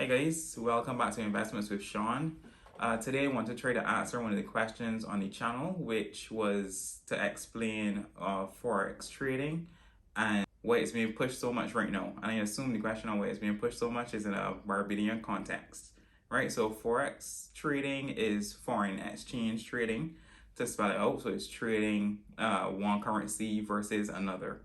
Hi guys, welcome back to Investments with Sean. Today I want to try to answer one of the questions on the channel, which was to explain Forex trading and why it's being pushed so much right now. And I assume the question on why it's being pushed so much is in a Barbadian context, right? So Forex trading is foreign exchange trading, to spell it out. So it's trading one currency versus another.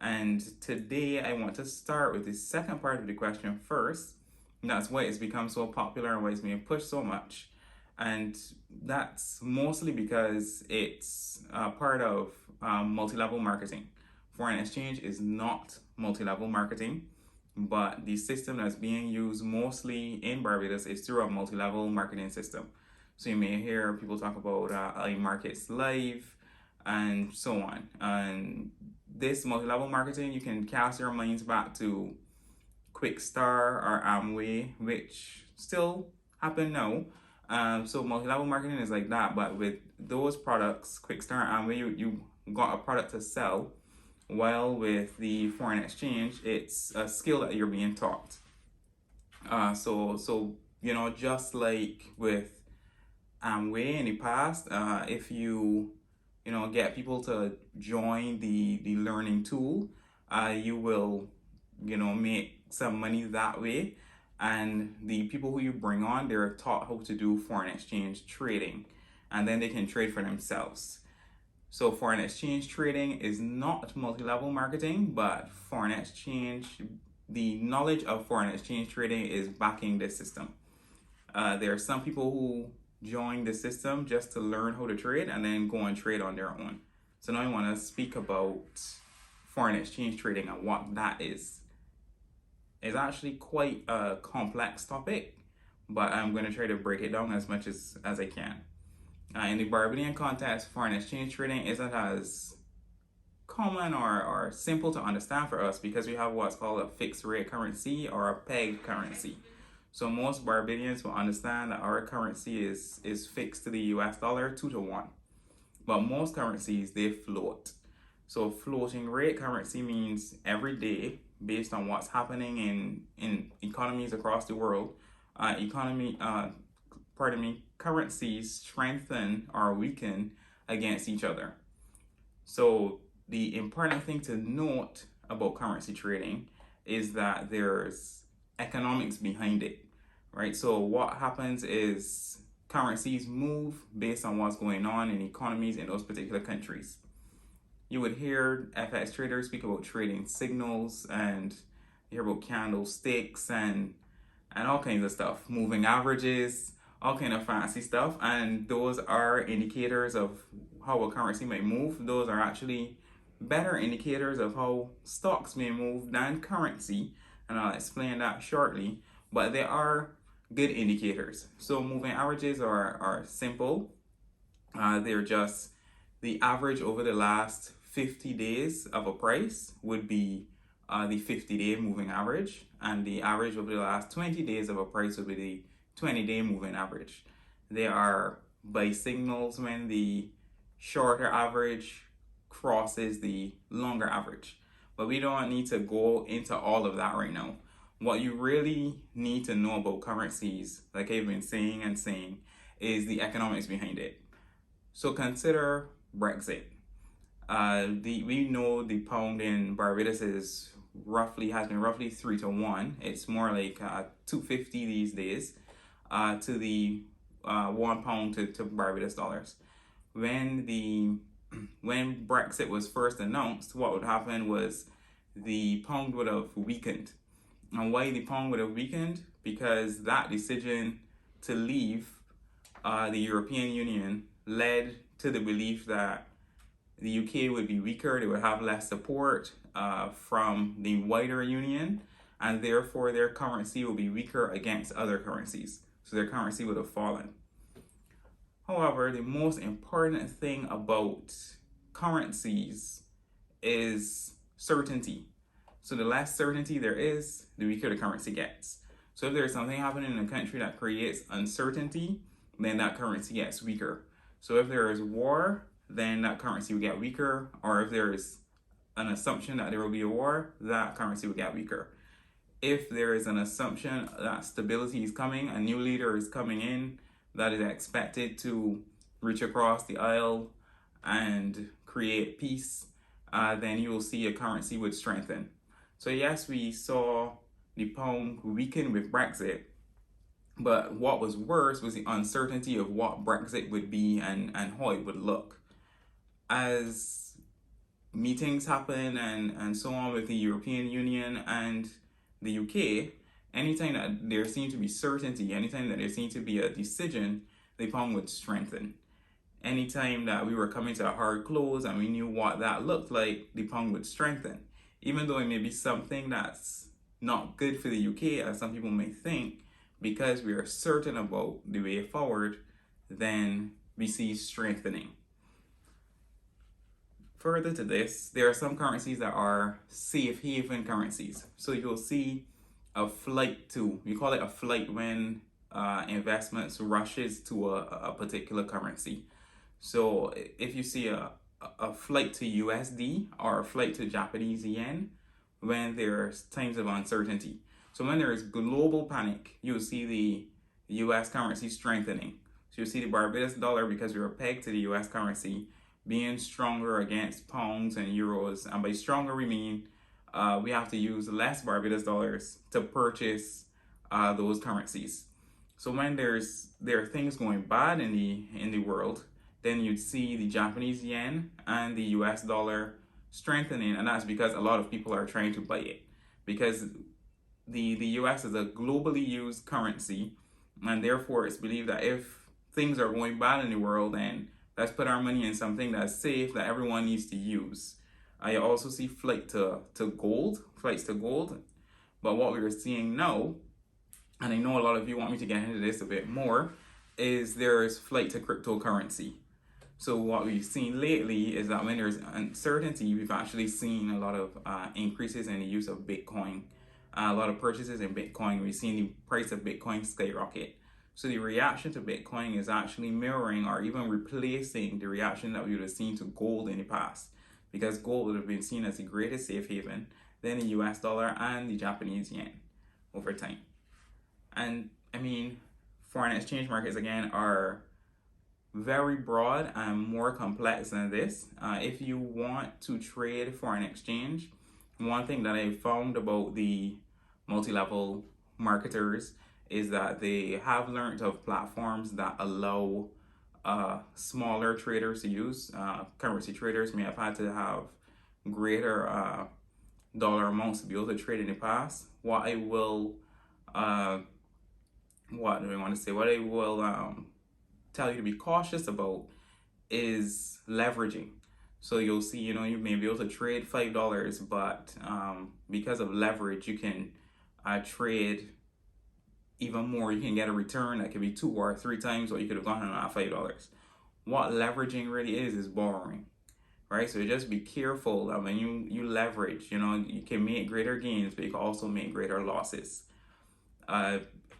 And today I want to start with the second part of the question first. And that's why it's become so popular and why it's being pushed so much. And that's mostly because it's part of multi-level marketing. Foreign exchange is not multi-level marketing, but the system that's being used mostly in Barbados is through a multi-level marketing system. So you may hear people talk about markets live and so on. And this multi-level marketing, you can cast your minds back to Quickstar or Amway, which still happen now. So multi-level marketing is like that, but with those products, Quickstar and Amway, you got a product to sell. While with the foreign exchange, it's a skill that you're being taught. So just like with Amway in the past, if you get people to join the learning tool, you will make some money that way. And the people who you bring on, they're taught how to do foreign exchange trading, and then they can trade for themselves. So foreign exchange trading is not multi-level marketing, but the knowledge of foreign exchange trading is backing this system. There are some people who join the system just to learn how to trade and then go and trade on their own. So now I want to speak about foreign exchange trading and what that is. It's actually quite a complex topic, but I'm going to try to break it down as much as I can. In the Barbadian context, foreign exchange trading isn't as common or simple to understand for us because we have what's called a fixed rate currency or a peg currency. So most Barbadians will understand that our currency is fixed to the US dollar 2-to-1. But most currencies, they float. So floating rate currency means every day, based on what's happening in economies across the world, currencies strengthen or weaken against each other. So the important thing to note about currency trading is that there's economics behind it, right? So what happens is currencies move based on what's going on in economies in those particular countries. You would hear FX traders speak about trading signals, and you hear about candlesticks and all kinds of stuff, moving averages, all kind of fancy stuff. And those are indicators of how a currency might move. Those are actually better indicators of how stocks may move than currency, and I'll explain that shortly. But they are good indicators. So moving averages are simple. They're just the average over the last 50 days of a price would be the 50-day moving average, and the average over the last 20 days of a price would be the 20-day moving average. They are buy signals when the shorter average crosses the longer average. But we don't need to go into all of that right now. What you really need to know about currencies, like I've been saying, is the economics behind it. So consider Brexit. We know the pound in Barbados has been roughly 3-to-1. It's more like 250 these days to the £1 to Barbados dollars. When Brexit was first announced, what would happen was the pound would have weakened. And why the pound would have weakened? Because that decision to leave the European Union led to the belief that the UK would be weaker, they would have less support from the wider union, and therefore their currency will be weaker against other currencies. So their currency would have fallen. However, the most important thing about currencies is certainty. So the less certainty there is, the weaker the currency gets. So if there's something happening in a country that creates uncertainty, then that currency gets weaker. So if there is war, then that currency will get weaker. Or if there is an assumption that there will be a war, that currency will get weaker. if there is an assumption that stability is coming, a new leader is coming in that is expected to reach across the aisle and create peace, then you will see a currency would strengthen. So yes, we saw the pound weaken with Brexit, but what was worse was the uncertainty of what Brexit would be and how it would look. As meetings happen and so on with the European Union and the UK, anytime that there seemed to be certainty, anytime that there seemed to be a decision, the pound would strengthen. Anytime that we were coming to a hard close and we knew what that looked like, the pound would strengthen. Even though it may be something that's not good for the UK, as some people may think, because we are certain about the way forward, then we see strengthening. Further to this, there are some currencies that are safe haven currencies. So you'll see a flight to, we call it a flight when investments rushes to a particular currency. So if you see a flight to USD or a flight to Japanese yen, when there's times of uncertainty. So when there is global panic, you'll see the US currency strengthening. So you'll see the Barbados dollar, because we were pegged to the US currency, being stronger against pounds and euros. And by stronger, we mean we have to use less Barbados dollars to purchase those currencies. So when there are things going bad in the world, then you'd see the Japanese yen and the US dollar strengthening, and that's because a lot of people are trying to buy it, because the US is a globally used currency, and therefore it's believed that if things are going bad in the world, then let's put our money in something that's safe that everyone needs to use. I also see flights to gold. But what we're seeing now, and I know a lot of you want me to get into this a bit more, is there's flight to cryptocurrency. So what we've seen lately is that when there's uncertainty, we've actually seen a lot of increases in the use of Bitcoin, a lot of purchases in Bitcoin. We've seen the price of Bitcoin skyrocket. So the reaction to Bitcoin is actually mirroring or even replacing the reaction that we would have seen to gold in the past, because gold would have been seen as the greatest safe haven, then the US dollar and the Japanese yen over time. And I mean, foreign exchange markets again are very broad and more complex than this. If you want to trade foreign exchange, one thing that I found about the multi-level marketers is that they have learned of platforms that allow smaller traders to use. Currency traders may have had to have greater dollar amounts to be able to trade in the past. What I will tell you to be cautious about is leveraging. So you'll see, you may be able to trade $5, but because of leverage, you can trade even more. You can get a return that could be 2 or 3 times what you could have gotten on that $5. What leveraging really is borrowing, right? So just be careful that when you leverage, you can make greater gains, but you can also make greater losses.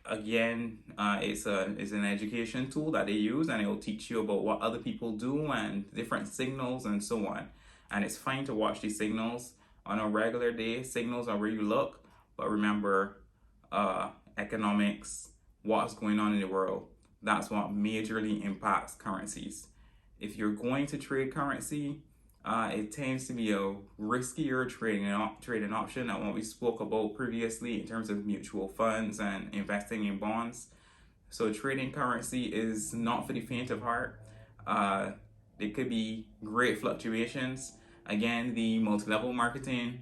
Again, it's an education tool that they use, and it will teach you about what other people do and different signals and so on. And it's fine to watch these signals on a regular day. Signals are where you look, but remember, economics, what's going on in the world, that's what majorly impacts currencies. If you're going to trade currency, it tends to be a riskier trading option than what we spoke about previously in terms of mutual funds and investing in bonds. So trading currency is not for the faint of heart. There could be great fluctuations. Again, the multi-level marketing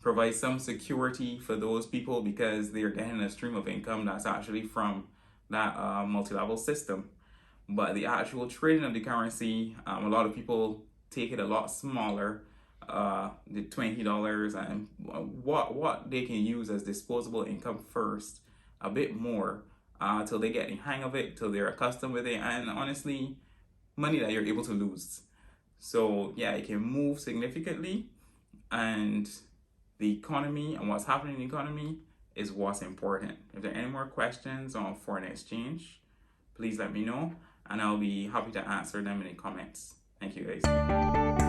provides some security for those people because they're getting a stream of income that's actually from that multi-level system. But the actual trading of the currency, a lot of people take it a lot smaller, the $20, and what they can use as disposable income first, a bit more, till they get the hang of it, till they're accustomed with it, and honestly, money that you're able to lose. So yeah, it can move significantly, and the economy and what's happening in the economy is what's important. If there are any more questions on foreign exchange, please let me know, and I'll be happy to answer them in the comments. Thank you guys.